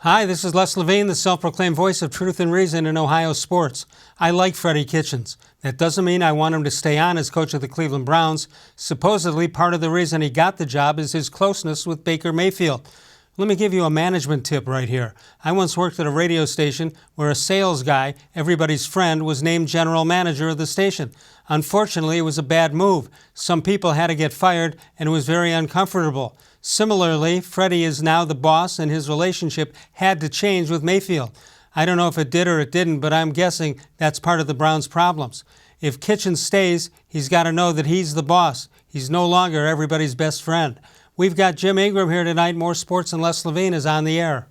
Hi, this is Les Levine, the self-proclaimed voice of truth and reason in Ohio sports. I like Freddie Kitchens. That doesn't mean I want him to stay on as coach of the Cleveland Browns. Supposedly, part of the reason he got the job is his closeness with Baker Mayfield. Let me give you a management tip right here. I once worked at a radio station where a sales guy, everybody's friend, was named general manager of the station. Unfortunately, it was a bad move. Some people had to get fired, and it was very uncomfortable. Similarly, Freddie is now the boss, and his relationship had to change with Mayfield. I don't know if it did or it didn't, but I'm guessing that's part of the Browns' problems. If Kitchens stays, he's got to know that he's the boss. He's no longer everybody's best friend. We've got Jim Ingraham here tonight. More Sports and Les Levine is on the air.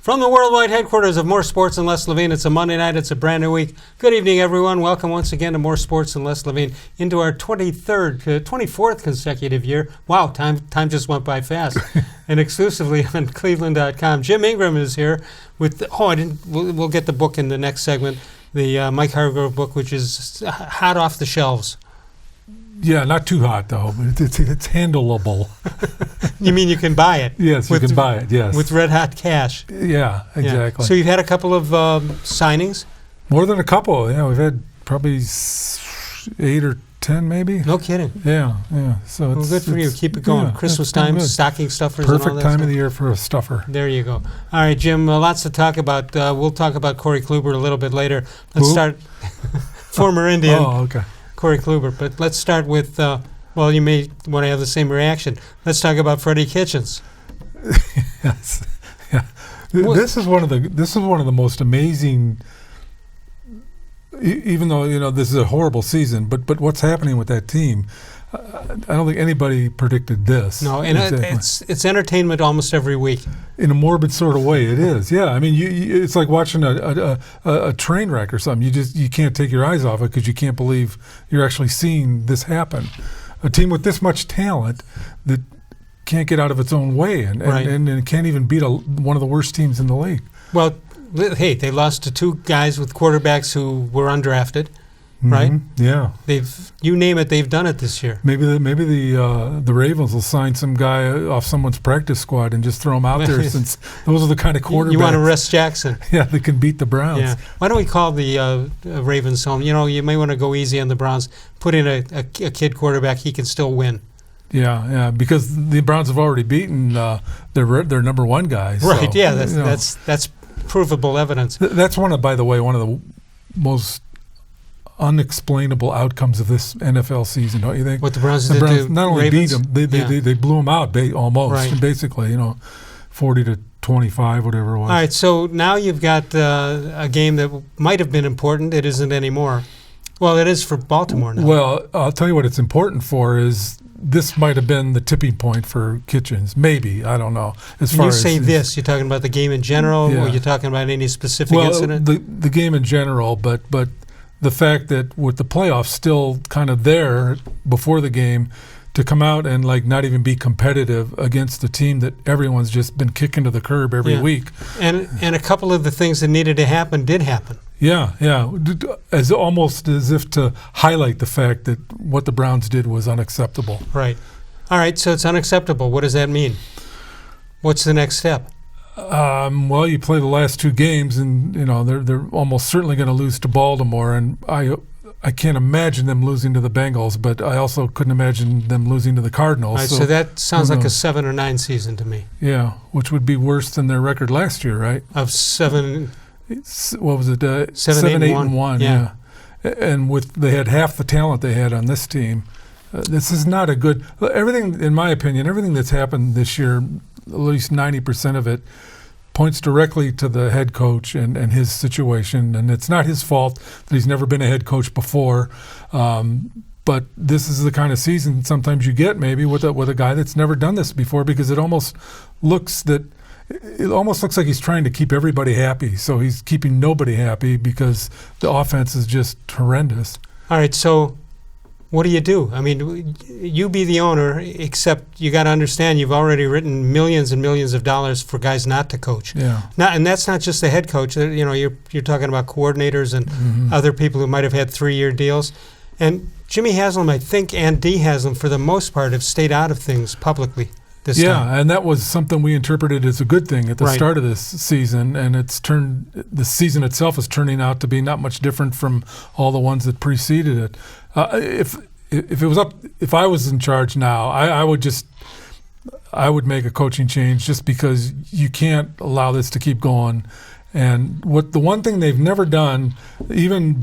From the worldwide headquarters of More Sports and Les Levine, it's a Monday night, it's a brand new week. Good evening, everyone. Welcome once again to More Sports and Les Levine into our 24th consecutive year. Wow, time just went by fast. And exclusively on cleveland.com. Jim Ingraham is here with, we'll get the book in the next segment, the Mike Hargrove book, which is hot off the shelves. Yeah, not too hot, though, but it's handleable. You mean you can buy it? Yes, you can buy it, yes. With red hot cash. Yeah, exactly. Yeah. So you've had a couple of signings? More than a couple, yeah. We've had probably 8 or 10, maybe. No kidding. Yeah. So well, good for you. Keep it going. Christmas time, stocking stuffers and all that Perfect time of the year for a stuffer. There you go. All right, Jim, lots to talk about. We'll talk about Corey Kluber a little bit later. Let's start. Former Indian. Oh, okay. Corey Kluber. But let's start with, you may want to have the same reaction. Let's talk about Freddie Kitchens. Yes. Yeah. This is one of the most amazing, even though, this is a horrible season, but what's happening with that team, I don't think anybody predicted this. No, and it's entertainment almost every week. In a morbid sort of way, it is. Yeah, I mean, it's like watching a train wreck or something. You can't take your eyes off it because you can't believe you're actually seeing this happen. A team with this much talent that can't get out of its own way and can't even beat one of the worst teams in the league. Well, hey, they lost to two guys with quarterbacks who were undrafted. Right? Yeah. You name it, they've done it this year. Maybe the Ravens will sign some guy off someone's practice squad and just throw him out there since those are the kind of quarterbacks. You want to rest Jackson. Yeah, they can beat the Browns. Yeah. Why don't we call the Ravens home? You may want to go easy on the Browns. Put in a kid quarterback, he can still win. Yeah, because the Browns have already beaten their number one guys. Right. So, yeah, that's provable evidence. That's one of the most unexplainable outcomes of this NFL season, don't you think? What the Browns did to not only Ravens? beat them, they blew them out almost, right. Basically, 40-25, whatever it was. All right, so now you've got a game that might have been important. It isn't anymore. Well, it is for Baltimore now. Well, I'll tell you what it's important for is this might have been the tipping point for Kitchens. Maybe, I don't know. When you say this, you're talking about the game in general, or you're talking about any specific incident? The game in general, but the fact that with the playoffs still kind of there before the game, to come out and not even be competitive against a team that everyone's just been kicking to the curb every week. And a couple of the things that needed to happen did happen. Yeah. Almost as if to highlight the fact that what the Browns did was unacceptable. Right. All right, so it's unacceptable. What does that mean? What's the next step? Well, you play the last two games, and they're almost certainly going to lose to Baltimore, and I can't imagine them losing to the Bengals, but I also couldn't imagine them losing to the Cardinals. All right, so that sounds like a 7 or 9 season to me. Yeah, which would be worse than their record last year, right? Of 7. What was it? 7, 8, and 1. Yeah. And they had half the talent they had on this team. This is not a good. Everything, in my opinion, everything that's happened this year, at least 90% of it, points directly to the head coach and his situation. And it's not his fault that he's never been a head coach before. But this is the kind of season sometimes you get maybe with a guy that's never done this before, because it almost looks that it almost looks like he's trying to keep everybody happy. So he's keeping nobody happy because the offense is just horrendous. All right, so what do you do? I mean, you be the owner, except you got to understand you've already written millions and millions of dollars for guys not to coach. Yeah. And that's not just the head coach. You know, you're talking about coordinators and other people who might have had 3-year deals. And Jimmy Haslam, I think, and Dee Haslam, for the most part, have stayed out of things publicly this time. Yeah, and that was something we interpreted as a good thing at the Right. start of this season, and the season itself is turning out to be not much different from all the ones that preceded it. If I was in charge now, I would make a coaching change just because you can't allow this to keep going. And the one thing they've never done, even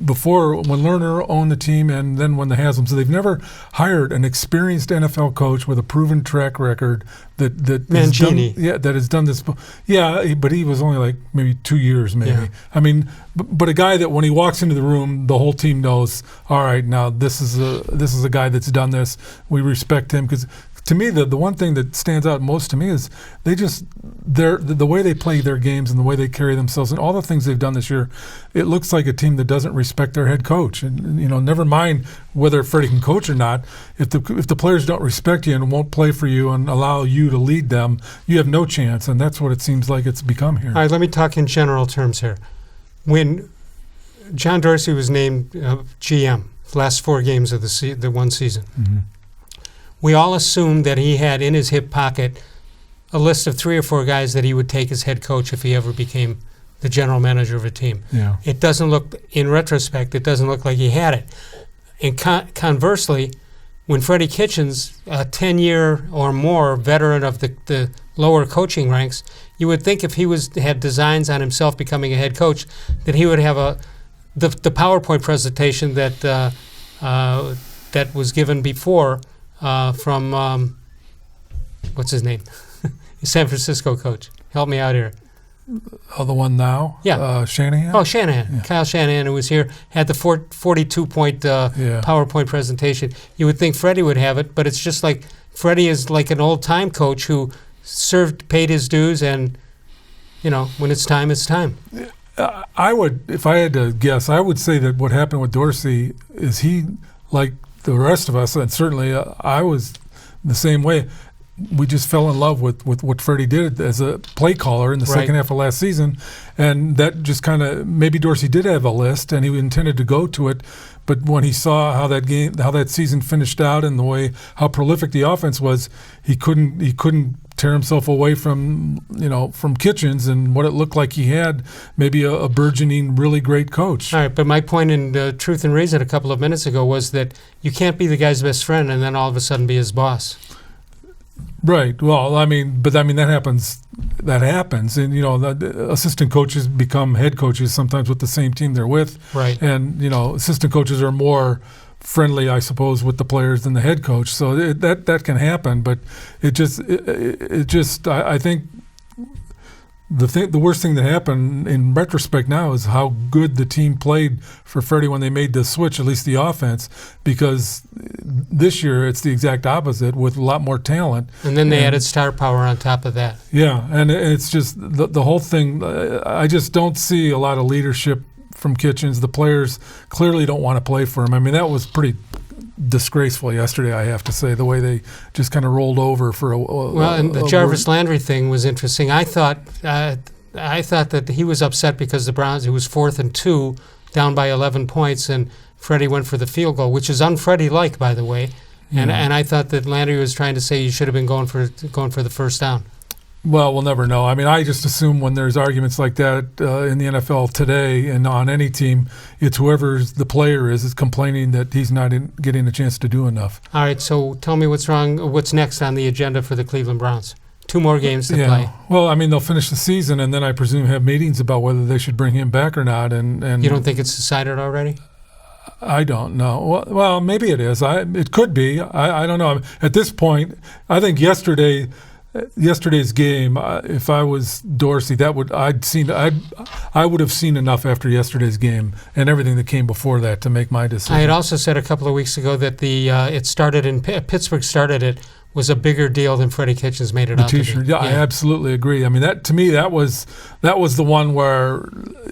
before when Lerner owned the team and then when the Haslams, they've never hired an experienced NFL coach with a proven track record that Mancini. that has done this. Yeah, but he was only like maybe 2 years, maybe. Yeah. I mean, but a guy that when he walks into the room, the whole team knows. All right, now this is a guy that's done this. We respect him because. To me, the one thing that stands out most to me is the way they play their games and the way they carry themselves and all the things they've done this year. It looks like a team that doesn't respect their head coach. And never mind whether Freddie can coach or not. If the players don't respect you and won't play for you and allow you to lead them, you have no chance. And that's what it seems like it's become here. All right, let me talk in general terms here. When John Dorsey was named GM, last 4 games of the one season. Mm-hmm. We all assumed that he had in his hip pocket a list of 3 or 4 guys that he would take as head coach if he ever became the general manager of a team. Yeah. It doesn't look, in retrospect, it doesn't look like he had it. And conversely, when Freddie Kitchens, a 10-year or more veteran of the lower coaching ranks, you would think if he had designs on himself becoming a head coach, that he would have the PowerPoint presentation that was given before from what's his name, San Francisco coach. Help me out here. Oh, the one now? Yeah. Shanahan? Oh, Shanahan. Yeah. Kyle Shanahan, who was here, had the 42-point PowerPoint presentation. You would think Freddie would have it, but it's just like Freddie is like an old-time coach who paid his dues, and, when it's time, it's time. I would, if I had to guess, I would say that what happened with Dorsey is he, like the rest of us, and certainly I was the same way, we just fell in love with what Freddie did as a play caller in the second half of last season, and that just kind of, maybe Dorsey did have a list and he intended to go to it, but when he saw how that season finished out and how prolific the offense was, he couldn't tear himself away from Kitchens and what it looked like he had maybe a burgeoning really great coach. All right, but my point in Truth and Reason a couple of minutes ago was that you can't be the guy's best friend and then all of a sudden be his boss. Right. Well, that happens. That happens, and the assistant coaches become head coaches sometimes with the same team they're with. Right. And assistant coaches are more friendly, I suppose, with the players than the head coach. So that can happen, but it just I think the worst thing that happened in retrospect now is how good the team played for Freddie when they made the switch, at least the offense, because this year it's the exact opposite with a lot more talent. And then they added star power on top of that. Yeah, and it's just the whole thing. I just don't see a lot of leadership from Kitchens. The players clearly don't want to play for him. I mean, that was pretty disgraceful yesterday, I have to say, the way they just kind of rolled over for and the Jarvis Landry thing was interesting. I thought that he was upset because the Browns, it was 4th and 2, down by 11 points, and Freddie went for the field goal, which is un-Freddie-like, by the way. And I thought that Landry was trying to say you should have been going for the first down. Well, we'll never know. I mean, I just assume when there's arguments like that in the NFL today and on any team, it's whoever the player is complaining that he's not getting a chance to do enough. All right, so tell me what's wrong. What's next on the agenda for the Cleveland Browns? 2 more games to play. Well, I mean, they'll finish the season and then I presume have meetings about whether they should bring him back or not. And you don't think it's decided already? I don't know. Well, maybe it is. It could be. I don't know. At this point, I think yesterday's game, if I was Dorsey, I would have seen enough after yesterday's game and everything that came before that to make my decision. I had also said a couple of weeks ago that Pittsburgh started it was a bigger deal than Freddie Kitchens made it The out to T-shirt, be. yeah, I absolutely agree. I mean, that to me, that was the one where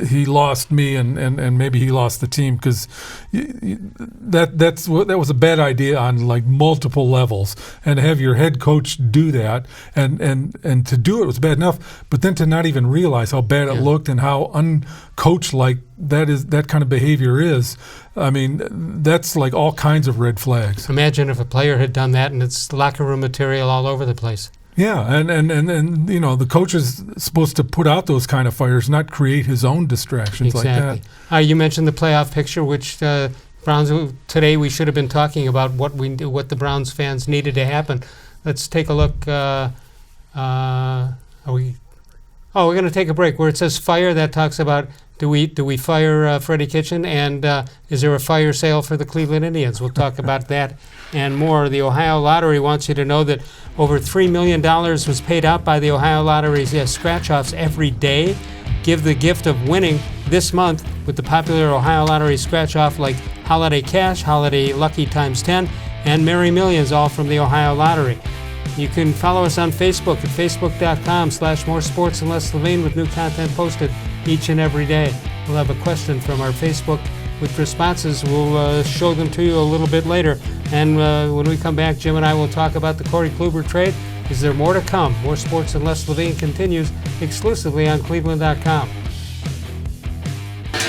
he lost me, and maybe he lost the team, because that was a bad idea on like multiple levels, and to have your head coach do that, and to do it was bad enough, but then to not even realize how bad it looked and how uncoach-like that kind of behavior is. I mean, that's like all kinds of red flags. Imagine if a player had done that and it's locker room material all over the place. Yeah, and you know, the coach is supposed to put out those kind of fires, not create his own distractions like that. You mentioned the playoff picture, which Browns today we should have been talking about what the Browns fans needed to happen. Let's take a look. We're going to take a break. Where it says fire, that talks about do we fire Freddie Kitchen, and is there a fire sale for the Cleveland Indians? We'll talk about that and more. The Ohio Lottery wants you to know that over $3 million was paid out by the Ohio Lottery's scratch-offs every day. Give the gift of winning this month with the popular Ohio Lottery scratch-off like Holiday Cash, Holiday Lucky times 10, and Merry Millions, all from the Ohio Lottery. You can follow us on Facebook at facebook.com/more sports and less Levine, with new content posted each and every day. We'll have a question from our Facebook with responses. We'll show them to you a little bit later. And when we come back, Jim and I will talk about the Corey Kluber trade. Is there more to come? More sports and less Levine continues exclusively on cleveland.com.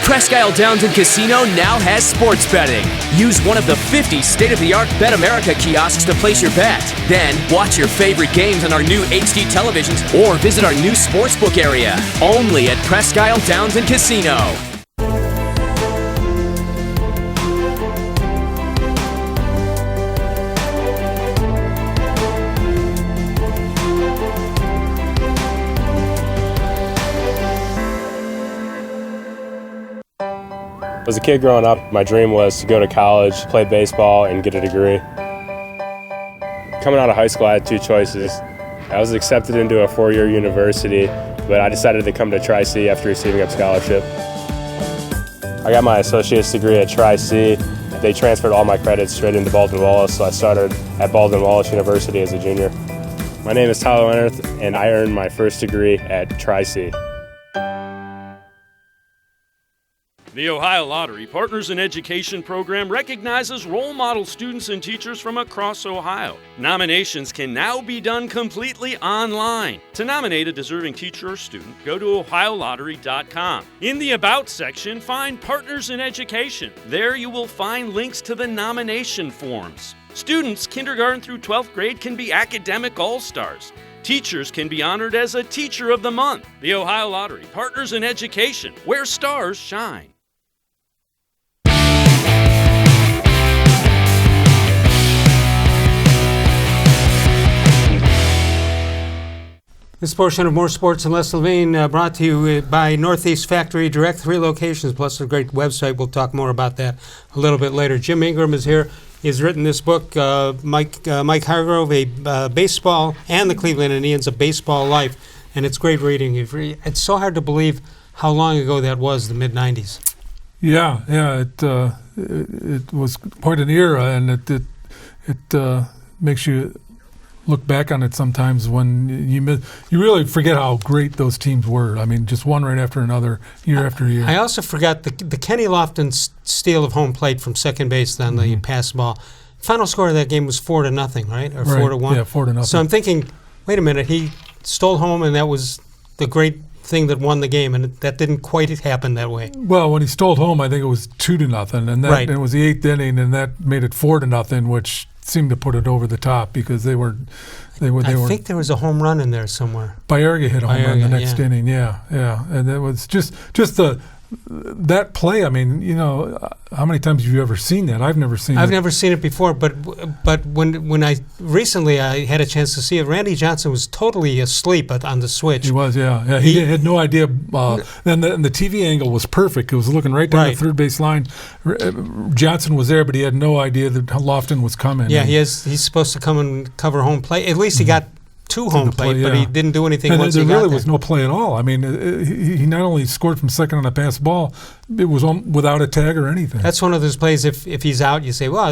Presque Isle Downs and Casino now has sports betting. Use one of the 50 state-of-the-art Bet America kiosks to place your bet. Then watch your favorite games on our new HD televisions or visit our new sportsbook area. Only at Presque Isle Downs and Casino. As a kid growing up, my dream was to go to college, play baseball, and get a degree. Coming out of high school, I had two choices. I was accepted into a four-year university, but I decided to come to Tri-C after receiving a scholarship. I got my associate's degree at Tri-C. They transferred all my credits straight into Baldwin-Wallace, so I started at Baldwin-Wallace University as a junior. My name is Tyler Leonard, and I earned my first degree at Tri-C. The Ohio Lottery Partners in Education program recognizes role model students and teachers from across Ohio. Nominations can now be done completely online. To nominate a deserving teacher or student, go to ohiolottery.com. In the About section, find Partners in Education. There you will find links to the nomination forms. Students kindergarten through 12th grade can be academic all-stars. Teachers can be honored as a Teacher of the Month. The Ohio Lottery Partners in Education, where stars shine. This portion of More Sports and Less Levine brought to you by Northeast Factory Direct, 3 locations, plus a great website. We'll talk more about that a little bit later. Jim Ingraham is here. He's written this book, Mike Hargrove, a baseball, and the Cleveland Indians, A Baseball Life, and it's great reading. It's so hard to believe how long ago that was, the mid-'90s. Yeah, it was quite an era, and it makes you look back on it sometimes when you really forget how great those teams were. I mean, just one right after another, year after year. I also forgot the Kenny Lofton steal of home plate from second base on the pass ball. Final score of that game was 4-0, right? Or 4-1. Yeah, 4-0. So I'm thinking, wait a minute, he stole home, and that was the great thing that won the game, and that didn't quite happen that way. Well, when he stole home, I think it was 2-0, and and it was the 8th inning, and that made it 4-0, which seemed to put it over the top because they were. I think there was a home run in there somewhere. Baerga hit a home run the next inning. Yeah, and it was just that play. I mean, you know, how many times have you ever seen that? I've never seen it. I've never seen it before, but when I recently had a chance to see it, Randy Johnson was totally asleep on the switch. He was, yeah. He had no idea. And the TV angle was perfect. It was looking right down the third base line. Johnson was there, but he had no idea that Lofton was coming. Yeah, he's supposed to come and cover home plate. At least he got to home plate, but he didn't do anything once he got there. There really was no play at all. I mean, he not only scored from second on a pass ball, it was without a tag or anything. That's one of those plays, if he's out, you say, wow,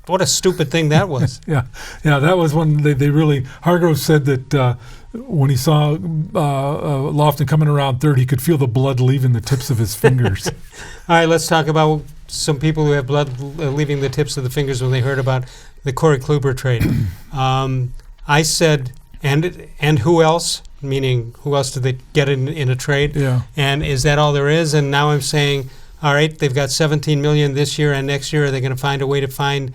What a stupid thing that was. Yeah, that was one they really. Hargrove said that when he saw Lofton coming around third, he could feel the blood leaving the tips of his fingers. All right, let's talk about some people who have blood leaving the tips of the fingers when they heard about the Corey Kluber trade. I said, and who else? Meaning, who else did they get in a trade? Yeah. And is that all there is? And now I'm saying, all right, they've got $17 million this year, and next year are they going to find a way to find,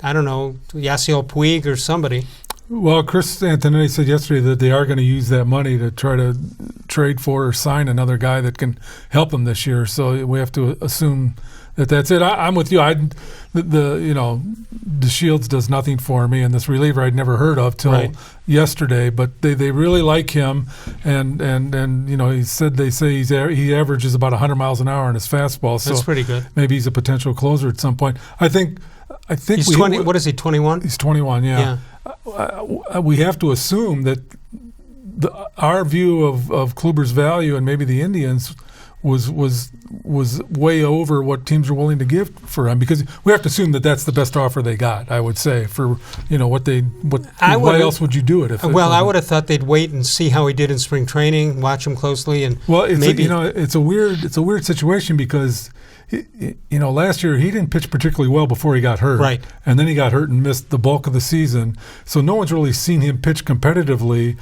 I don't know, Yasiel Puig or somebody? Well, Chris Antonetti said yesterday that they are going to use that money to try to trade for or sign another guy that can help them this year. So we have to assume that that's it. I'm with you. DeShields does nothing for me, and this reliever I'd never heard of till yesterday. But they really like him, and he said they say he averages about 100 miles an hour on his fastball. So that's pretty good. Maybe he's a potential closer at some point. I think he's 20. What is he? 21. He's 21. Yeah. We have to assume that our view of Kluber's value and maybe the Indians was way over what teams are willing to give for him, because we have to assume that that's the best offer they got. I would say for why else would you do it? I would have thought they'd wait and see how he did in spring training, watch him closely, and it's a weird situation because. Last year he didn't pitch particularly well before he got hurt. Right. And then he got hurt and missed the bulk of the season. So no one's really seen him pitch competitively.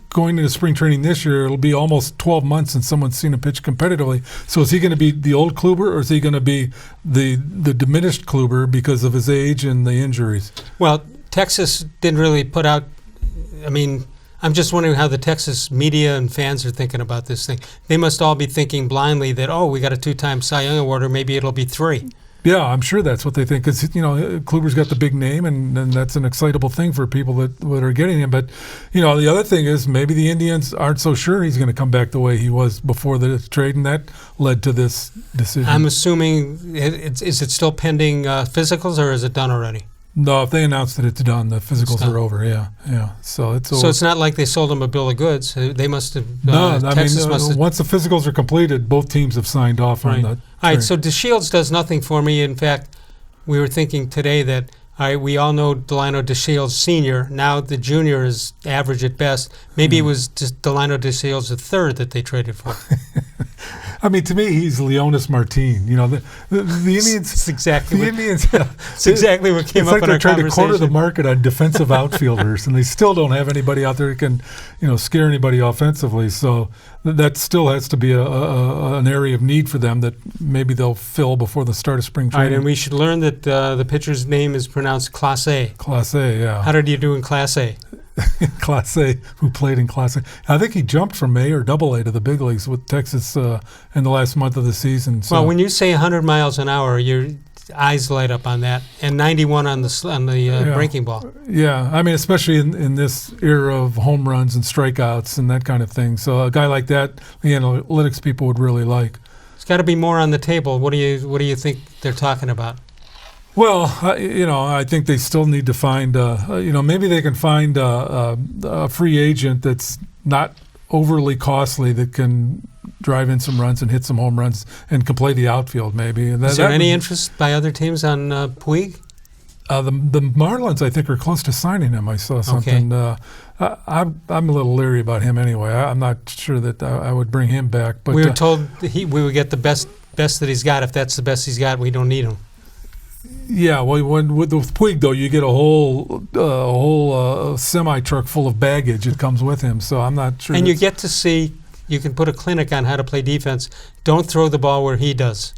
Going into spring training this year, it'll be almost 12 months since someone's seen him pitch competitively. So is he going to be the old Kluber, or is he going to be the diminished Kluber because of his age and the injuries? Well, Texas didn't really put out, I'm just wondering how the Texas media and fans are thinking about this thing. They must all be thinking blindly that, we got a 2-time Cy Young Award, or maybe it'll be 3. Yeah, I'm sure that's what they think, because Kluber's got the big name, and that's an excitable thing for people that are getting him. But the other thing is maybe the Indians aren't so sure he's going to come back the way he was before the trade, and that led to this decision. I'm assuming is it still pending physicals, or is it done already? No, if they announced that it's done, the physicals are over. Yeah. So it's over. So it's not like they sold him a bill of goods. They must have. Texas must have. Once the physicals are completed, both teams have signed off on that. All right. So DeShields does nothing for me. In fact, we were thinking today that we all know Delino DeShields Sr. Now the junior is average at best. Maybe it was just Delino DeShields III that they traded for. To me, he's Leonis Martin. The Indians. It's exactly the what, Indians. It's exactly what came up in our conversation. It's like they're trying to corner the market on defensive outfielders, and they still don't have anybody out there who can, scare anybody offensively. So that still has to be an area of need for them that maybe they'll fill before the start of spring training. All right, and we should learn that the pitcher's name is pronounced Class A. Class A, yeah. How did you do in Class A? Class A, who played in Class A. I think he jumped from A or Double A to the big leagues with Texas in the last month of the season. So. Well, when you say 100 miles an hour, your eyes light up on that, and 91 on the breaking ball. Yeah, especially in this era of home runs and strikeouts and that kind of thing. So a guy like that, the analytics people would really like. There's got to be more on the table. What do you think they're talking about? Well, I think they still need to find, maybe they can find a free agent that's not overly costly that can drive in some runs and hit some home runs and can play the outfield maybe. And is there any interest by other teams on Puig? The Marlins, I think, are close to signing him. I saw something. Okay. I'm a little leery about him anyway. I'm not sure that I would bring him back. But we were told we would get the best that he's got. If that's the best he's got, we don't need him. Yeah, well, with Puig though, you get a whole semi-truck full of baggage that comes with him. So I'm not sure. And you get to see. You can put a clinic on how to play defense. Don't throw the ball where he does.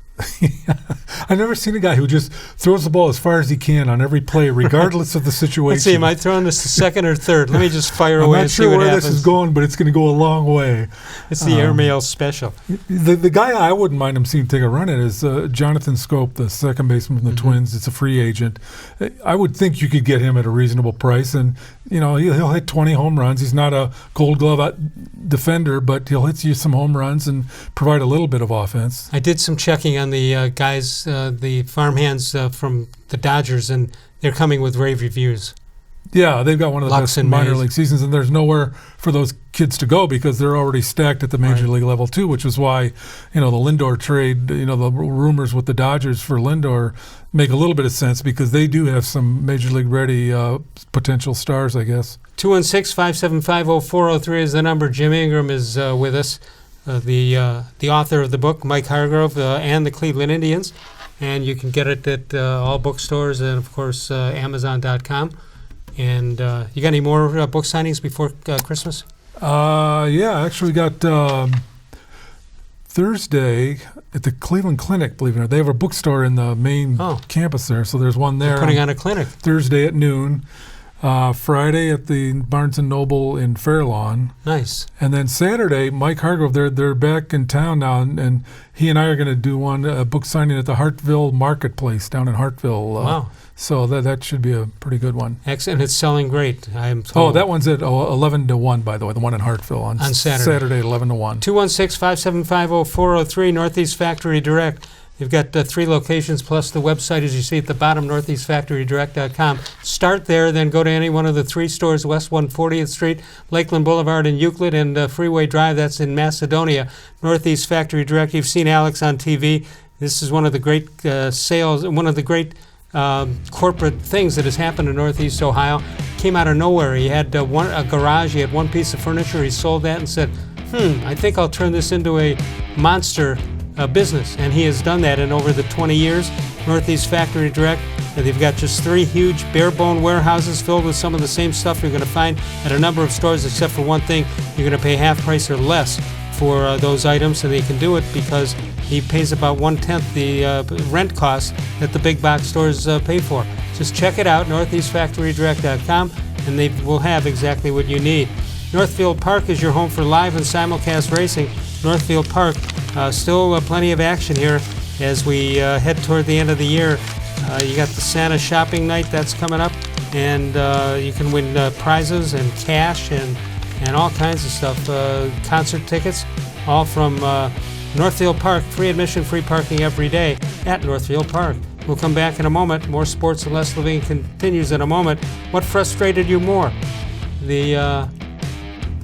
I've never seen a guy who just throws the ball as far as he can on every play, regardless of the situation. Let's see, am I throwing this to second or third? Let me just fire away and see what happens. I'm not sure where this is going, but it's going to go a long way. It's the airmail special. The guy I wouldn't mind him seeing take a run at is Jonathan Scope, the second baseman from the Twins. It's a free agent. I would think you could get him at a reasonable price, and he'll hit 20 home runs. He's not a Gold Glove defender, but he'll hit you some home runs and provide a little bit of offense. I did some checking on the guys, the farmhands from the Dodgers, and they're coming with rave reviews. Yeah, they've got one of the Lux best and minor Mays. league seasons, and there's nowhere for those kids to go because they're already stacked at the major league level too, which is why, the Lindor trade, the rumors with the Dodgers for Lindor make a little bit of sense because they do have some major league ready potential stars, I guess. 216-575-0403 is the number. Jim Ingraham is with us, the author of the book, Mike Hargrove, and the Cleveland Indians. And you can get it at all bookstores and, of course, Amazon.com. And you got any more book signings before Christmas? Yeah, actually we got Thursday at the Cleveland Clinic, believe it or not. They have a bookstore in the main campus there, so there's one there. They're putting on a clinic. Thursday at noon. Friday at the Barnes & Noble in Fairlawn. Nice. And then Saturday, Mike Hargrove, they're back in town now, and he and I are going to do a book signing at the Hartville Marketplace down in Hartville. Wow. So that should be a pretty good one. Excellent. It's selling great, I'm told. Oh, that one's at 11 to 1, by the way, the one in Hartville on Saturday. Saturday, 11 to 1. 216-575-0403, Northeast Factory Direct. They've got 3 locations plus the website, as you see at the bottom, northeastfactorydirect.com. Start there, then go to any one of the 3 stores, West 140th Street, Lakeland Boulevard in Euclid, and Freeway Drive, that's in Macedonia. Northeast Factory Direct. You've seen Alex on TV. This is one of the great sales, one of the great corporate things that has happened in Northeast Ohio. Came out of nowhere. He had a garage, he had one piece of furniture, he sold that and said, I think I'll turn this into a monster business, and he has done that in over the 20 years. Northeast Factory Direct, they've got just 3 huge bare-bone warehouses filled with some of the same stuff you're going to find at a number of stores, except for one thing: you're going to pay half price or less for those items, and they can do it because he pays about 1/10 the rent costs that the big box stores pay for. Just check it out, northeastfactorydirect.com, and they will have exactly what you need. Northfield Park is your home for live and simulcast racing. Northfield Park, still plenty of action here as we head toward the end of the year. You got the Santa shopping night that's coming up, and you can win prizes and cash and all kinds of stuff. Concert tickets, all from Northfield Park. Free admission, free parking every day at Northfield Park. We'll come back in a moment. More Sports and Less Living continues in a moment. What frustrated you more?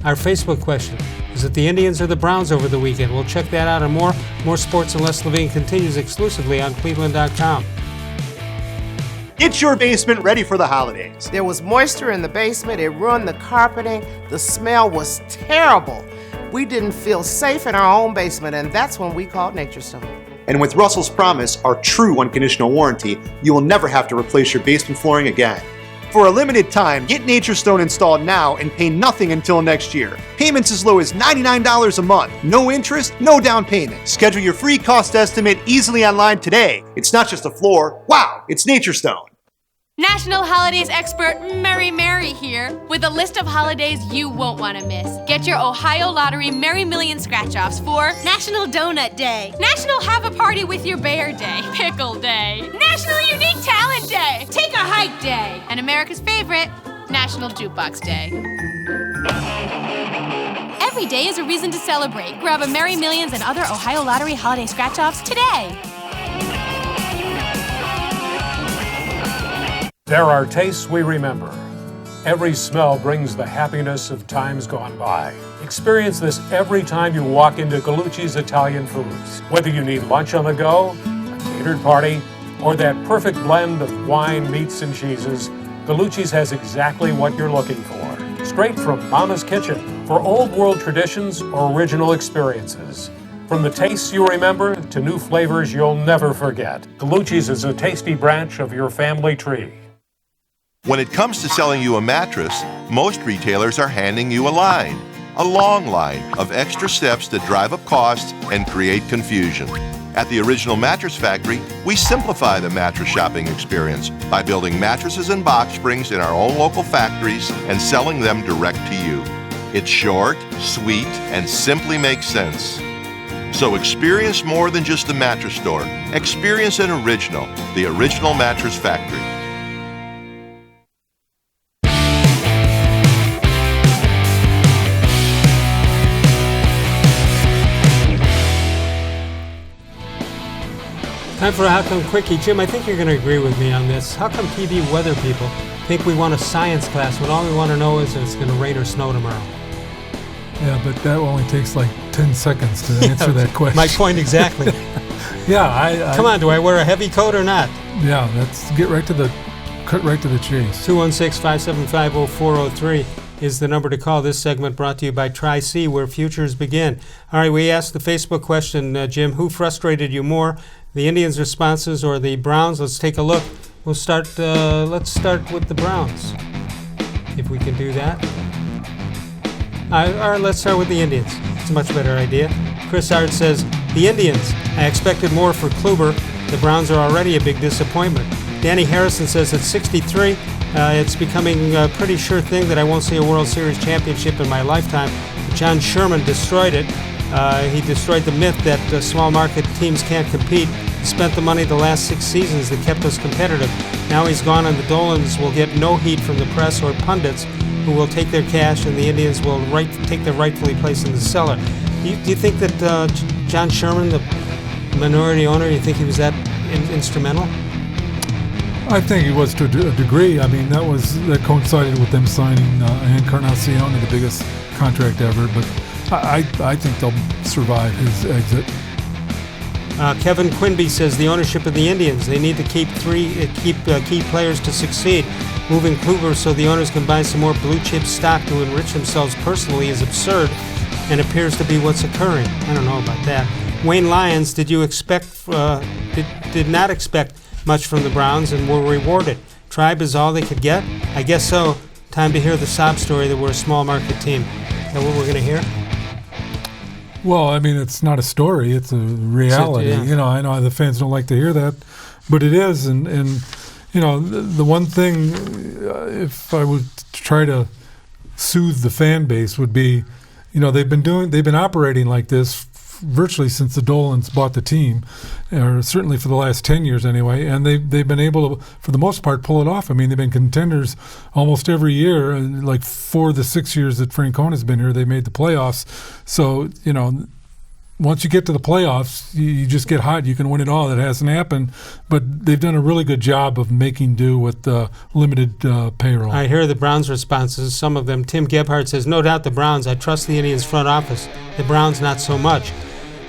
Our Facebook question. Is it the Indians or the Browns over the weekend? We'll check that out and more. More Sports and Less Living continues exclusively on cleveland.com. Get your basement ready for the holidays. There was moisture in the basement. It ruined the carpeting. The smell was terrible. We didn't feel safe in our own basement, and that's when we called Nature Stone. And with Russell's Promise, our true unconditional warranty, you will never have to replace your basement flooring again. For a limited time, get Nature Stone installed now and pay nothing until next year. Payments as low as $99 a month. No interest, no down payment. Schedule your free cost estimate easily online today. It's not just a floor. Wow, it's Nature Stone. National Holidays expert Mary here with a list of holidays you won't want to miss. Get your Ohio Lottery Merry Million scratch-offs for National Donut Day, National Have a Party with Your Bear Day, Pickle Day, National Unique Talent Day, Take a Hike Day, and America's favorite, National Jukebox Day. Every day is a reason to celebrate. Grab a Merry Millions and other Ohio Lottery holiday scratch-offs today. There are tastes we remember. Every smell brings the happiness of times gone by. Experience this every time you walk into Gallucci's Italian Foods. Whether you need lunch on the go, a catered party, or that perfect blend of wine, meats, and cheeses, Gallucci's has exactly what you're looking for. Straight from Mama's Kitchen for old world traditions or original experiences. From the tastes you remember to new flavors you'll never forget, Gallucci's is a tasty branch of your family tree. When it comes to selling you a mattress, most retailers are handing you a long line of extra steps that drive up costs and create confusion. At the Original Mattress Factory, we simplify the mattress shopping experience by building mattresses and box springs in our own local factories and selling them direct to you. It's short, sweet, and simply makes sense. So experience more than just a mattress store. Experience an original, the Original Mattress Factory. Time for a How Come Quickie. Jim, I think you're going to agree with me on this. How come TV weather people think we want a science class when all we want to know is if it's going to rain or snow tomorrow. Yeah, but that only takes like 10 seconds to answer that question. My point exactly. Yeah, Come on, do I wear a heavy coat or not? Yeah, let's cut right to the chase. 216-575-0403 is the number to call. This segment brought to you by Tri-C, where futures begin. All right, we asked the Facebook question, Jim, who frustrated you more, the Indians' responses or the Browns? Let's take a look. We'll start. Let's start with the Browns, if we can do that. Or let's start with the Indians. It's a much better idea. Chris Hart says, the Indians. I expected more for Kluber. The Browns are already a big disappointment. Danny Harrison says, at 63, it's becoming a pretty sure thing that I won't see a World Series championship in my lifetime. John Sherman destroyed it. He destroyed the myth that small market teams can't compete. He spent the money the last 6 seasons that kept us competitive. Now he's gone, and the Dolans will get no heat from the press or pundits, who will take their cash, and the Indians will take their rightfully place in the cellar. Do you think that John Sherman, the minority owner, you think he was that instrumental? I think he was to a degree. I mean, that coincided with them signing Encarnacion, the biggest contract ever. But I think they'll survive his exit. Kevin Quinby says the ownership of the Indians, they need to keep key players to succeed. Moving Kluber so the owners can buy some more blue chip stock to enrich themselves personally is absurd, and appears to be what's occurring. I don't know about that. Wayne Lyons, did not expect much from the Browns and were rewarded. Tribe is all they could get? I guess so. Time to hear the sob story that we're a small market team. Is that what we're going to hear? Well, I mean, it's not a story; it's a reality. Yeah. You know, I know the fans don't like to hear that, but it is. And you know, the one thing, if I would try to soothe the fan base, would be, you know, they've been operating like this virtually since the Dolans bought the team, or certainly for the last 10 years anyway, and they've been able to, for the most part, pull it off. I mean, they've been contenders almost every year, and like 4 of the 6 years that Francona's been here, they made the playoffs. So, you know, once you get to the playoffs, you just get hot. You can win it all. That hasn't happened, but they've done a really good job of making do with limited payroll. I hear the Browns' responses, some of them. Tim Gebhardt says, no doubt the Browns. I trust the Indians' front office. The Browns, not so much.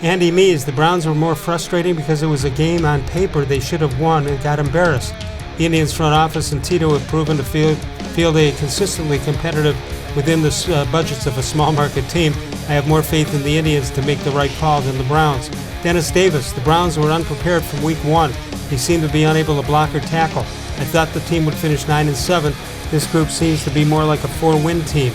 Andy Mees, the Browns were more frustrating because it was a game on paper they should have won and got embarrassed. The Indians' front office and Tito have proven to field a consistently competitive within the budgets of a small market team. I have more faith in the Indians to make the right call than the Browns. Dennis Davis, the Browns were unprepared from week 1. They seemed to be unable to block or tackle. I thought the team would finish 9-7. This group seems to be more like a 4-win team.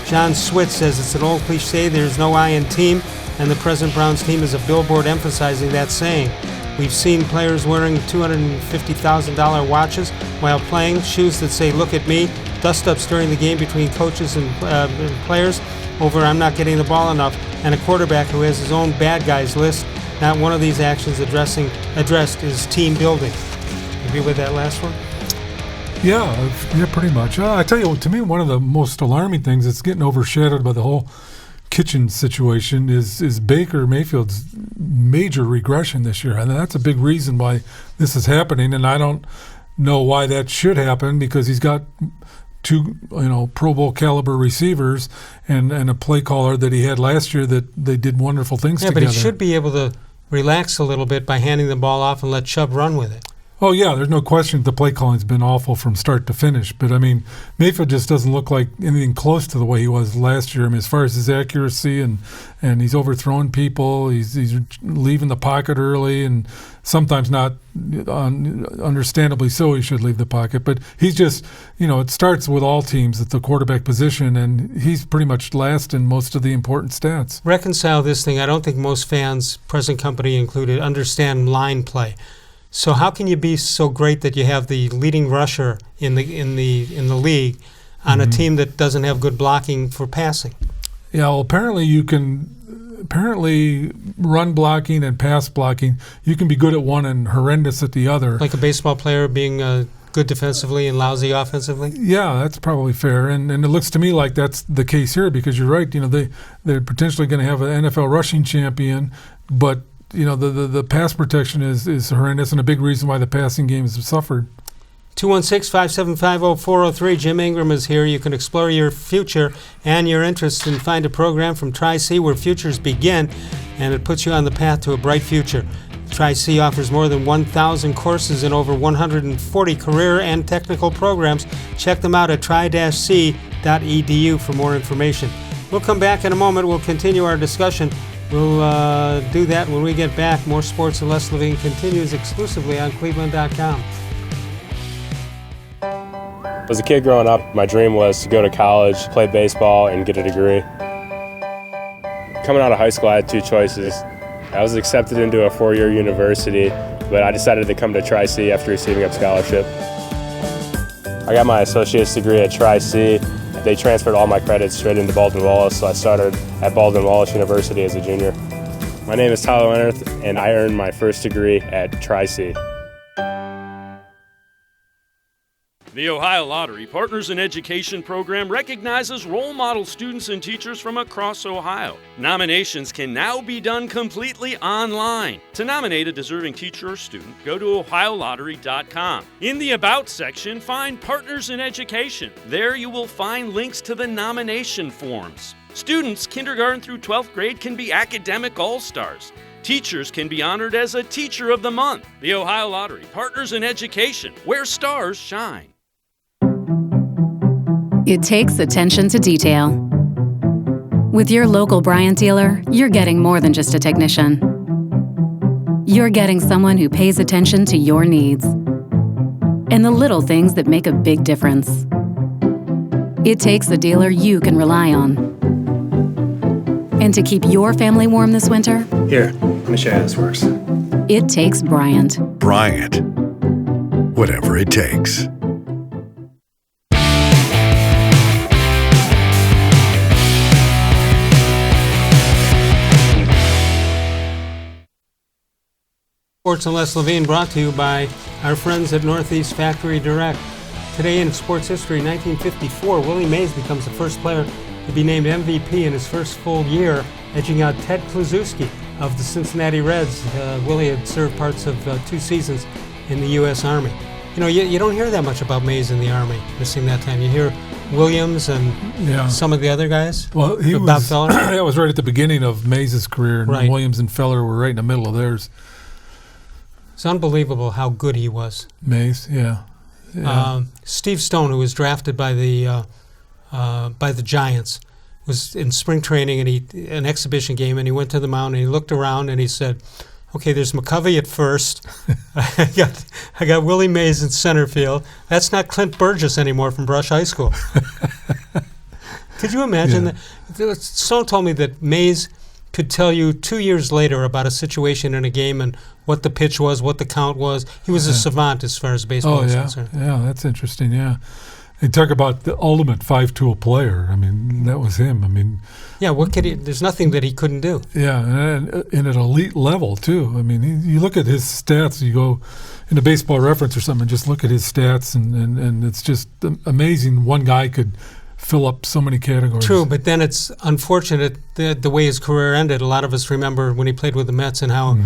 John Switz says it's an old cliche, there's no I in team, and the present Browns team is a billboard emphasizing that saying. We've seen players wearing $250,000 watches while playing, shoes that say, look at me, dust-ups during the game between coaches and players over I'm not getting the ball enough, and a quarterback who has his own bad guys list. Not one of these actions addressed is team building. Agree with that last one? Yeah, pretty much. I tell you, to me, one of the most alarming things that's getting overshadowed by the whole kitchen situation is Baker Mayfield's major regression this year. And that's a big reason why this is happening. And I don't know why that should happen, because he's got 2, Pro Bowl caliber receivers and a play caller that he had last year that they did wonderful things together. Yeah, but he should be able to relax a little bit by handing the ball off and let Chubb run with it. Oh, yeah, there's no question the play calling's been awful from start to finish. But, I mean, Mayfield just doesn't look like anything close to the way he was last year. I mean, as far as his accuracy, and he's overthrowing people, he's leaving the pocket early, and sometimes not, understandably so, he should leave the pocket. But he's just, it starts with all teams at the quarterback position, and he's pretty much last in most of the important stats. Reconcile this thing. I don't think most fans, present company included, understand line play. So how can you be so great that you have the leading rusher in the league on a team that doesn't have good blocking for passing? Yeah, well, apparently run blocking and pass blocking, you can be good at one and horrendous at the other. Like a baseball player being good defensively and lousy offensively? Yeah, that's probably fair. And it looks to me like that's the case here, because you're right. They're potentially going to have an NFL rushing champion, but the pass protection is horrendous, and a big reason why the passing game has suffered. 216-575-0403. Jim Ingraham is here. You can explore your future and your interests and find a program from Tri-C where futures begin, and it puts you on the path to a bright future. Tri-C offers more than 1,000 courses in over 140 career and technical programs. Check them out at tri-c.edu for more information. We'll come back in a moment. We'll continue our discussion. We'll do that when we get back. More Sports and Les Levine continues exclusively on cleveland.com. As a kid growing up, my dream was to go to college, play baseball, and get a degree. Coming out of high school, I had two choices. I was accepted into a four-year university, but I decided to come to Tri-C after receiving a scholarship. I got my associate's degree at Tri-C. They transferred all my credits straight into Baldwin-Wallace, so I started at Baldwin-Wallace University as a junior. My name is Tyler Leonard, and I earned my first degree at Tri-C. The Ohio Lottery Partners in Education program recognizes role model students and teachers from across Ohio. Nominations can now be done completely online. To nominate a deserving teacher or student, go to ohiolottery.com. In the About section, find Partners in Education. There you will find links to the nomination forms. Students kindergarten through 12th grade can be academic all-stars. Teachers can be honored as a Teacher of the Month. The Ohio Lottery Partners in Education, where stars shine. It takes attention to detail. With your local Bryant dealer, you're getting more than just a technician. You're getting someone who pays attention to your needs and the little things that make a big difference. It takes a dealer you can rely on. And to keep your family warm this winter, here, let me show you how this works. It takes Bryant. Bryant. Whatever it takes. Sports and Les Levine brought to you by our friends at Northeast Factory Direct. Today in sports history, 1954, Willie Mays becomes the first player to be named MVP in his first full year, edging out Ted Kluszewski of the Cincinnati Reds. Willie had served parts of 2 seasons in the U.S. Army. You know, you don't hear that much about Mays in the Army, missing that time. You hear Williams and some of the other guys. Well, he Bob was, Feller. that was right at the beginning of Mays' career, and Right. Williams and Feller were right in the middle of theirs. It's unbelievable how good he was. Mays, yeah. Steve Stone, who was drafted by the Giants, was in spring training and an exhibition game, and he went to the mound and he looked around and he said, "Okay, there's McCovey at first. I got Willie Mays in center field. That's not Clint Burgess anymore from Brush High School." Could you imagine that? Stone told me that Mays could tell you 2 years later about a situation in a game and what the pitch was, what the count was. He was a savant as far as baseball is concerned. Yeah, that's interesting, yeah. And talk about the ultimate 5-tool player. I mean, that was him. I mean, yeah, what could he? There's nothing that he couldn't do. Yeah, and at an elite level, too. I mean, you look at his stats, you go in a Baseball Reference or something, just look at his stats, and it's just amazing one guy could fill up so many categories. True, but then it's unfortunate the way his career ended. A lot of us remember when he played with the Mets and how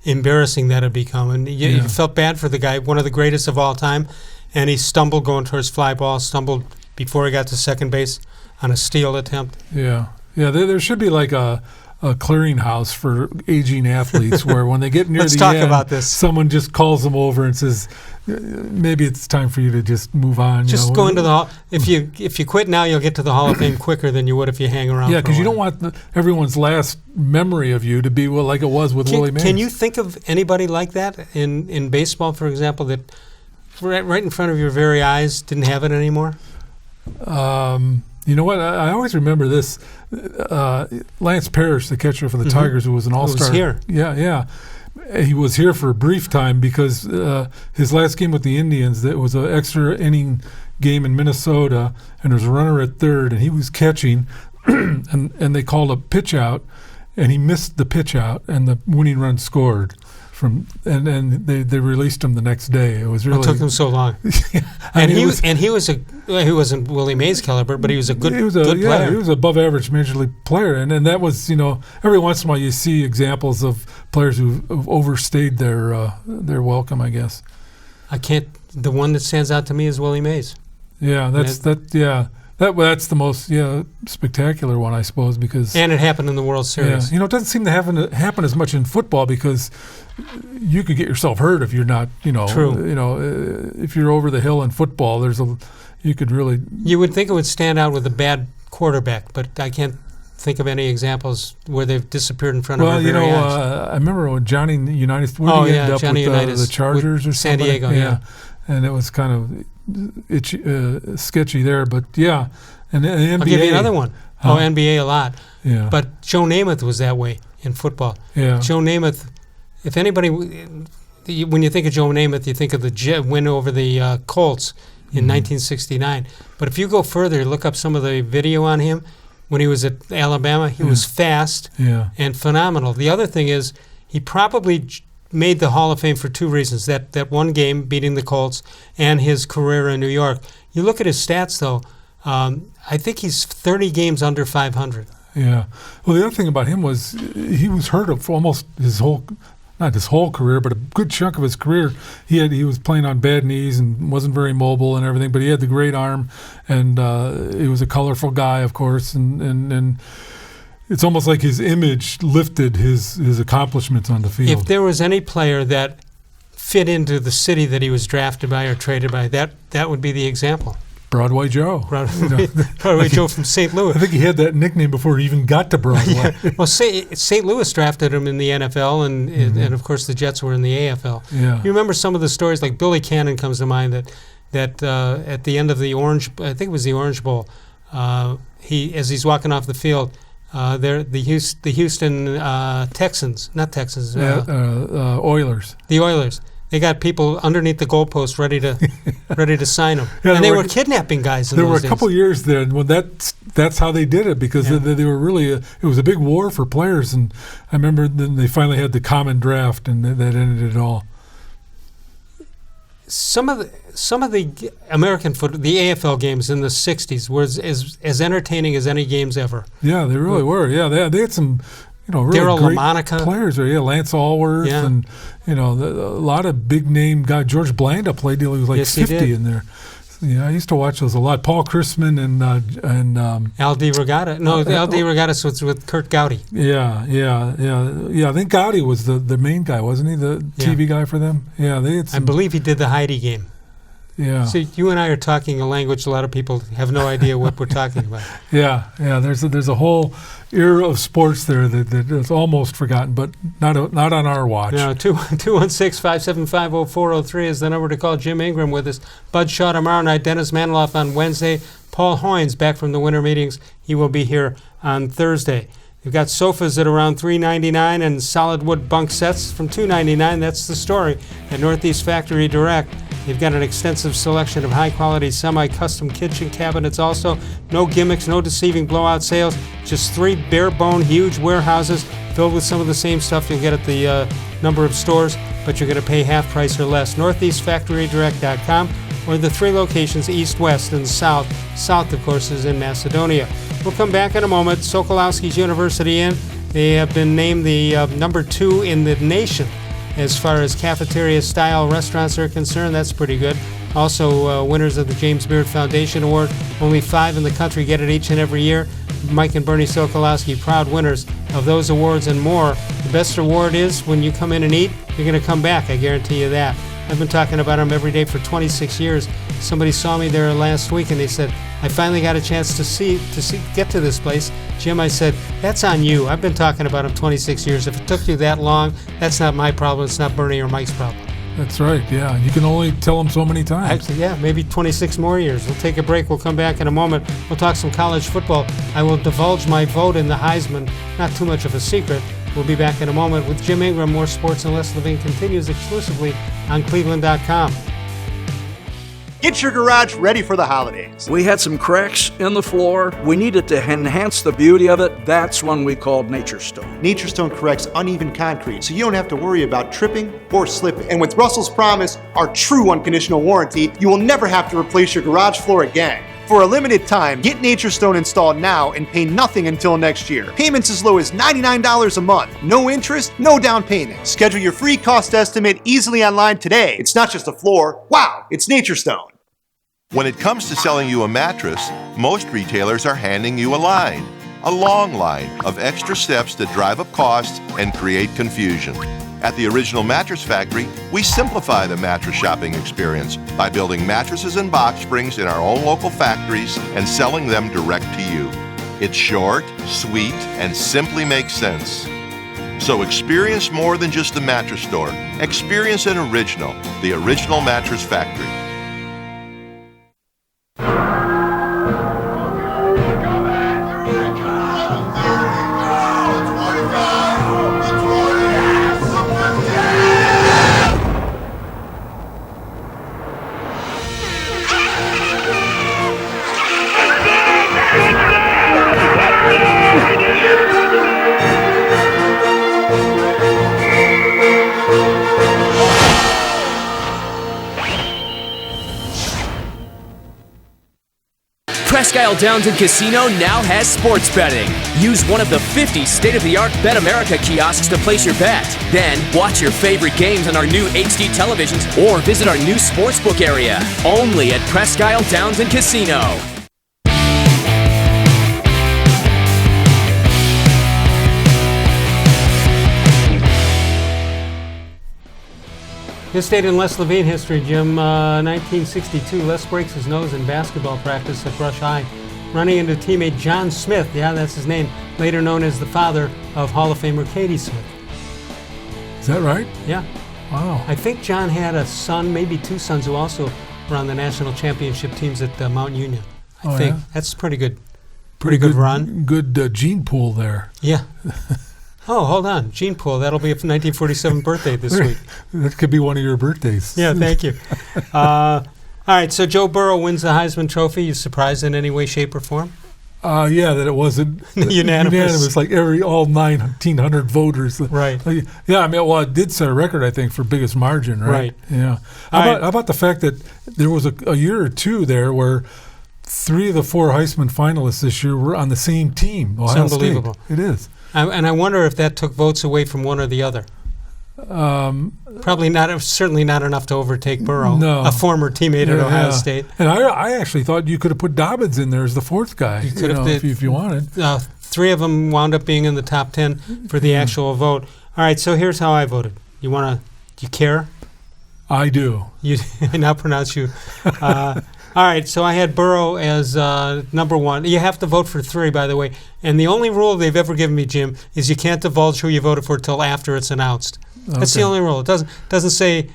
embarrassing that had become. And you felt bad for the guy, one of the greatest of all time, and he stumbled going towards fly ball, stumbled before he got to second base on a steal attempt. Yeah. There should be like a clearinghouse for aging athletes where when they get near Let's the talk end, about this. someone just calls them over and says, maybe it's time for you to just move on. Just go into the Hall. If you quit now, you'll get to the Hall of Fame quicker than you would if you hang around. Yeah, because you don't want everyone's last memory of you to be like it was with Willie Mays. Can you think of anybody like that in baseball, for example, that right in front of your very eyes didn't have it anymore? You know what? I always remember this. Lance Parrish, the catcher for the Tigers, who was an all-star. Was here. Yeah. He was here for a brief time because his last game with the Indians, it was an extra inning game in Minnesota, and there was a runner at third, and he was catching, and they called a pitch out, and he missed the pitch out, and the winning run scored. And they released him the next day. It was really. It took him so long. He wasn't Willie Mays caliber, but he was a good player. He was above average major league player, and that was, every once in a while you see examples of players who've overstayed their welcome, I guess. I can't the one that stands out to me is Willie Mays. Yeah, that's the most spectacular one, I suppose, because and it happened in the World Series. Yeah, it doesn't seem to happen as much in football because you could get yourself hurt if you're not, True. If you're over the hill in football, you would think it would stand out with a bad quarterback, but I can't think of any examples where they've disappeared in front of our very eyes. I remember when Johnny Unitas ended up Johnny with the Chargers or San somebody. Diego, yeah. And it was kind of sketchy there, but yeah. And the NBA, I'll give you another one. NBA a lot. Yeah. But Joe Namath was that way in football. Yeah. Joe Namath, if anybody, when you think of Joe Namath, you think of the win over the Colts in 1969. But if you go further, look up some of the video on him. When he was at Alabama, he was fast and phenomenal. The other thing is he probably made the Hall of Fame for two reasons, that one game beating the Colts and his career in New York. You look at his stats, though, I think he's 30 games under 500. Yeah. Well, the other thing about him was he was hurt of almost not his whole career, but a good chunk of his career. He was playing on bad knees and wasn't very mobile and everything, but he had the great arm, and he was a colorful guy, of course, and it's almost like his image lifted his accomplishments on the field. If there was any player that fit into the city that he was drafted by or traded by, that would be the example. Broadway Joe. Broadway Joe from St. Louis. I think he had that nickname before he even got to Broadway. Well, St. Louis drafted him in the NFL, and of course the Jets were in the AFL. Yeah. You remember some of the stories, like Billy Cannon comes to mind, that at the end of the Orange, I think it was the Orange Bowl, as he's walking off the field, the Houston Texans, not Texans, Oilers. The Oilers. They got people underneath the goalpost ready to sign them, and they were kidnapping guys. There were a couple years there when that's how they did it, because they were really it was a big war for players, and I remember then they finally had the common draft, and that ended it all. Some of the American football, the AFL games in the '60s were as entertaining as any games ever. Yeah, they really were. Yeah, they had some. Really Darryl great LaMonica. Players there, Lance Allworth, and a lot of big name guys. George Blanda played till he was like 50 in there. I used to watch those a lot. Paul Chrisman and Al DiRegata. No, Al DiRegata was with Kurt Gowdy. Yeah. I think Gowdy was the main guy, wasn't he? The TV guy for them. Yeah, they had some, I believe he did the Heidi game. Yeah. So you and I are talking a language a lot of people have no idea what we're talking about. Yeah. There's a whole era of sports there that is almost forgotten, but not on our watch. No, 216-575-0403 is the number to call. Jim Ingraham with us. Bud Shaw tomorrow night. Dennis Maniloff on Wednesday. Paul Hoynes back from the winter meetings. He will be here on Thursday. You've got sofas at around $399 and solid wood bunk sets from $299. That's the story at Northeast Factory Direct. You've got an extensive selection of high-quality semi-custom kitchen cabinets also. No gimmicks, no deceiving blowout sales. Just 3 bare-bone huge warehouses filled with some of the same stuff you'll get at the number of stores, but you're going to pay half price or less. NortheastFactoryDirect.com, or the 3 locations, east, west, and south. South, of course, is in Macedonia. We'll come back in a moment. Sokolowski's University Inn. They have been named the number 2 in the nation as far as cafeteria-style restaurants are concerned. That's pretty good. Also, winners of the James Beard Foundation Award. Only 5 in the country get it each and every year. Mike and Bernie Sokolowski, proud winners of those awards and more. The best reward is when you come in and eat, you're going to come back. I guarantee you that. I've been talking about them every day for 26 years. Somebody saw me there last week and they said, I finally got a chance to get to this place. Jim, I said, that's on you. I've been talking about them 26 years. If it took you that long, that's not my problem. It's not Bernie or Mike's problem. That's right, yeah. You can only tell them so many times. Actually, yeah, maybe 26 more years. We'll take a break. We'll come back in a moment. We'll talk some college football. I will divulge my vote in the Heisman. Not too much of a secret. We'll be back in a moment with Jim Ingraham. More sports and less. Levine continues exclusively on cleveland.com. Get your garage ready for the holidays. We had some cracks in the floor. We needed to enhance the beauty of it. That's when we called Nature Stone. Nature Stone corrects uneven concrete, so you don't have to worry about tripping or slipping. And with Russell's Promise, our true unconditional warranty, you will never have to replace your garage floor again. For a limited time, get Nature Stone installed now and pay nothing until next year. Payments as low as $99 a month. No interest, no down payment. Schedule your free cost estimate easily online today. It's not just a floor. Wow, it's Nature Stone. When it comes to selling you a mattress, most retailers are handing you a line. A long line of extra steps that drive up costs and create confusion. At the Original Mattress Factory, we simplify the mattress shopping experience by building mattresses and box springs in our own local factories and selling them direct to you. It's short, sweet, and simply makes sense. So experience more than just a mattress store. Experience an original, the Original Mattress Factory. Presque Isle Downton Casino now has sports betting. Use one of the 50 state-of-the-art Bet America kiosks to place your bet. Then, watch your favorite games on our new HD televisions or visit our new sportsbook area. Only at Presque Isle Downton Casino. This date in Les Levine history, Jim, 1962, Les breaks his nose in basketball practice at Brush High, running into teammate John Smith, yeah, that's his name, later known as the father of Hall of Famer Katie Smith. Is that right? Yeah. Wow. I think John had a son, maybe two sons, who also were on the national championship teams at Mount Union. I think. Yeah? That's pretty good. Pretty good run. Good gene pool there. Yeah. Oh, hold on. Gene pool. That'll be a 1947 birthday this week. That could be one of your birthdays. Yeah, thank you. All right, so Joe Burrow wins the Heisman Trophy. You surprised in any way, shape, or form? Yeah, that it wasn't unanimous, like all 1,900 voters. Right. Yeah, I mean, well, it did set a record, I think, for biggest margin, right? Right. Yeah. How about the fact that there was a year or two there where 3 of the 4 Heisman finalists this year were on the same team. It's unbelievable. State. It is. And I wonder if that took votes away from one or the other. Probably not. Certainly not enough to overtake Burrow, a former teammate at Ohio State. And I actually thought you could have put Dobbins in there as the 4th guy. You could have, if you wanted. 3 of them wound up being in the top 10 for the actual vote. All right. So here's how I voted. Do you care? I do. I now pronounce you. All right, so I had Burrow as number 1. You have to vote for 3, by the way. And the only rule they've ever given me, Jim, is you can't divulge who you voted for till after it's announced. Okay. That's the only rule. It doesn't say,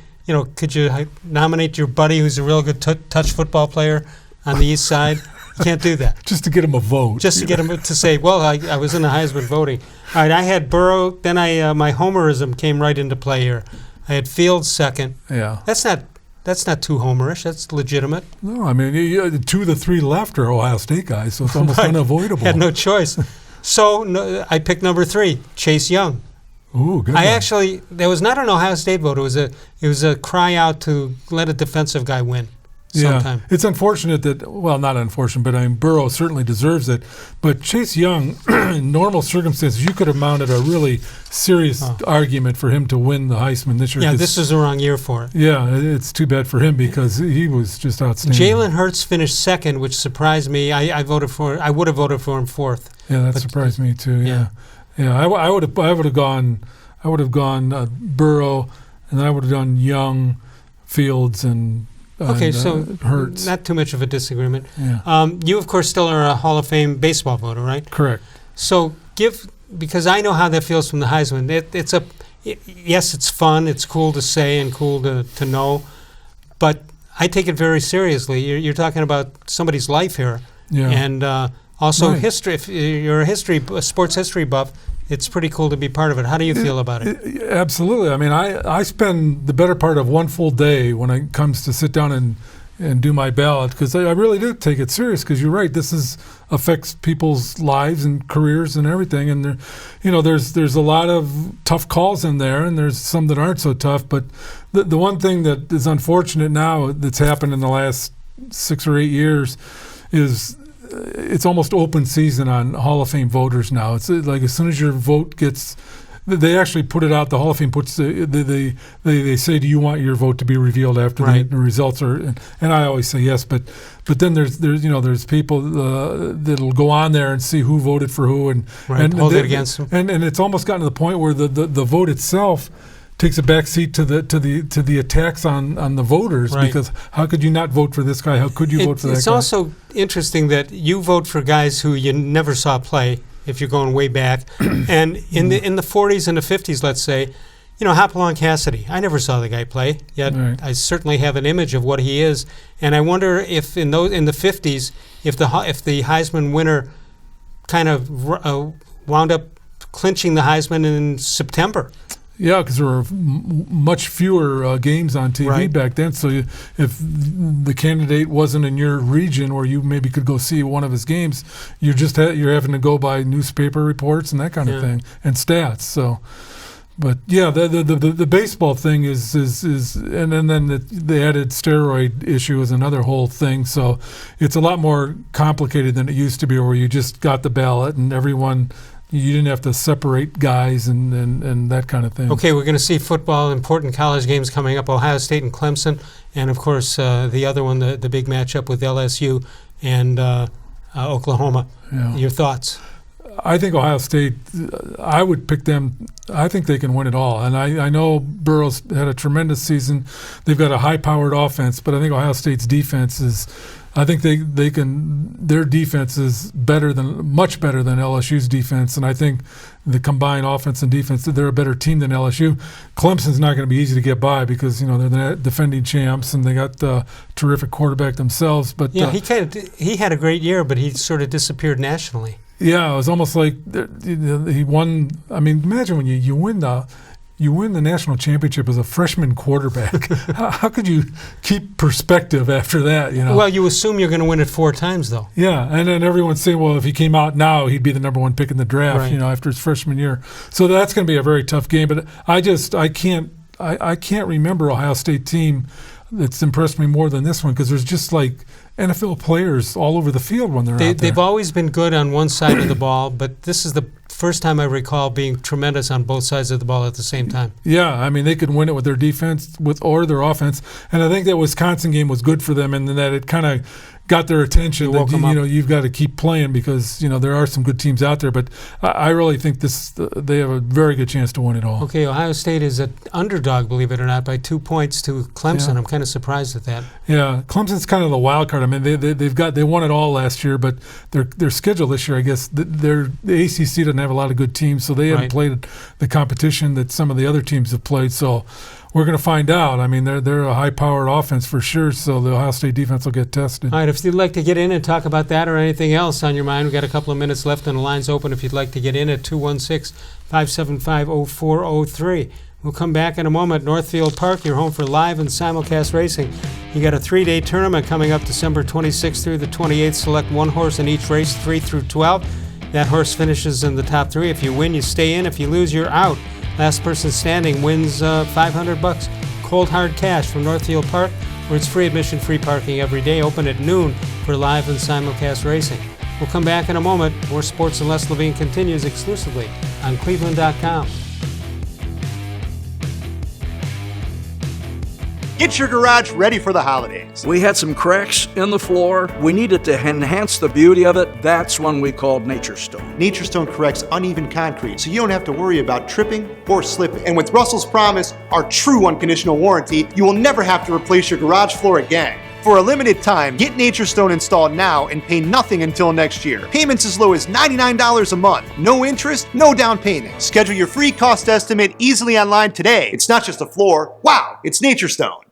could you nominate your buddy who's a real good touch football player on the East Side? You can't do that. Just to get him a vote. Just to get him to say, well, I was in the Heisman voting. All right, I had Burrow. Then my homerism came right into play here. I had Fields second. Yeah. That's not too homerish. That's legitimate. No, I mean, 2 of the 3 left are Ohio State guys, so it's almost unavoidable. Had no choice. So I picked number 3, Chase Young. Ooh, good. There was not an Ohio State vote. It was a cry out to let a defensive guy win. Sometime. Yeah, it's unfortunate not unfortunate, but Burrow certainly deserves it. But Chase Young, in normal circumstances, you could have mounted a really serious argument for him to win the Heisman this year. Yeah, this was the wrong year for it. Yeah, it's too bad for him because he was just outstanding. Jalen Hurts finished second, which surprised me. I would have voted for him 4th. Yeah, that surprised me too. Yeah. I would have gone Burrow, and then I would have done Young, Fields, and. Okay, so Hurts. Not too much of a disagreement. Yeah. You, of course, still are a Hall of Fame baseball voter, right? Correct. So because I know how that feels from the Heisman. Yes, it's fun, it's cool to say and cool to know, but I take it very seriously. You're talking about somebody's life here, and also history. If you're a sports history buff, it's pretty cool to be part of it. How do you feel about it? Absolutely. I mean, I spend the better part of one full day when it comes to sit down and do my ballot because I really do take it serious because you're right. This affects people's lives and careers and everything. And there's a lot of tough calls in there and there's some that aren't so tough. But the one thing that is unfortunate now that's happened in the last 6 or 8 years is it's almost open season on Hall of Fame voters now. It's like as soon as your vote gets, they actually put it out. The Hall of Fame puts they say, do you want your vote to be revealed after the results are? And I always say yes, but then there's people that'll go on there and see who voted for who and hold it against them. And it's almost gotten to the point where the vote itself takes a back seat to the attacks on the voters, because how could you not vote for this guy? How could you vote for that guy? It's also interesting that you vote for guys who you never saw play, if you're going way back. And in the 40s and the 50s, let's say, Hopalong Cassidy, I never saw the guy play, yet I certainly have an image of what he is. And I wonder if in the 50s, if the Heisman winner kind of wound up clinching the Heisman in September. Yeah, because there were much fewer games on TV back then. So if the candidate wasn't in your region where you maybe could go see one of his games, you're having to go by newspaper reports and that kind of thing and stats. So, but yeah, the baseball thing is and then the added steroid issue is another whole thing. So it's a lot more complicated than it used to be, where you just got the ballot and everyone. You didn't have to separate guys and that kind of thing. Okay, we're going to see football, important college games coming up, Ohio State and Clemson, and, of course, the other one, the big matchup with LSU and Oklahoma. Yeah. Your thoughts? I think Ohio State, I would pick them. I think they can win it all. And I know Burrow's had a tremendous season. They've got a high-powered offense, but I think Ohio State's defense is – I think they can. Their defense is much better than LSU's defense, and I think the combined offense and defense, they're a better team than LSU. Clemson's not going to be easy to get by because they're the defending champs and they got the terrific quarterback themselves. But yeah, he had a great year, but he sort of disappeared nationally. Yeah, it was almost like he won. I mean, imagine when you win the national championship as a freshman quarterback. How could you keep perspective after that? Well, you assume you're going to win it 4 times, though. Yeah, and then everyone's saying, well, if he came out now, he'd be the number 1 pick in the draft. After his freshman year. So that's going to be a very tough game. But I can't remember Ohio State team that's impressed me more than this one, because there's just like NFL players all over the field when they're out there. They've always been good on one side of the ball, but this is the first time I recall being tremendous on both sides of the ball at the same time. Yeah, I mean, they could win it with their defense or their offense, and I think that Wisconsin game was good for them, and that it kind of got their attention. You've got to keep playing because there are some good teams out there, but I really think they have a very good chance to win it all. Okay, Ohio State is an underdog, believe it or not, by 2 points to Clemson. Yeah. I'm kind of surprised at that. Yeah, Clemson's kind of the wild card. I mean, they won it all last year, but their schedule this year, I guess, the ACC doesn't have a lot of good teams, so they haven't played the competition that some of the other teams have played. So we're going to find out. I mean, they're a high-powered offense for sure, so the Ohio State defense will get tested. All right, if you'd like to get in and talk about that or anything else on your mind, we've got a couple of minutes left and the line's open if you'd like to get in at 216-575-0403. We'll come back in a moment. Northfield Park, your home for live and simulcast racing. You got a 3-day tournament coming up December 26th through the 28th. Select one horse in each race, 3 through 12. That horse finishes in the top 3. If you win, you stay in. If you lose, you're out. Last person standing wins $500. Cold hard cash from Northfield Park, where it's free admission, free parking every day. Open at noon for live and simulcast racing. We'll come back in a moment. More sports and Les Levine continues exclusively on cleveland.com. Get your garage ready for the holidays. We had some cracks in the floor. We needed to enhance the beauty of it. That's when we called Nature Stone. Nature Stone corrects uneven concrete, so you don't have to worry about tripping or slipping. And with Russell's Promise, our true unconditional warranty, you will never have to replace your garage floor again. For a limited time, get Nature Stone installed now and pay nothing until next year. Payments as low as $99 a month. No interest, no down payment. Schedule your free cost estimate easily online today. It's not just a floor. Wow, it's Nature Stone.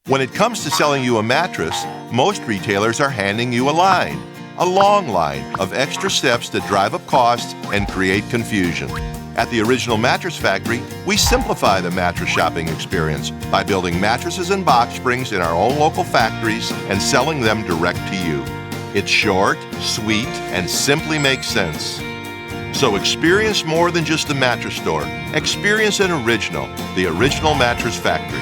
When it comes to selling you a mattress, most retailers are handing you a long line of extra steps that drive up costs and create confusion. At the Original Mattress Factory, we simplify the mattress shopping experience by building mattresses and box springs in our own local factories and selling them direct to you. It's short, sweet, and simply makes sense. So experience more than just the mattress store. Experience an original, the Original Mattress Factory.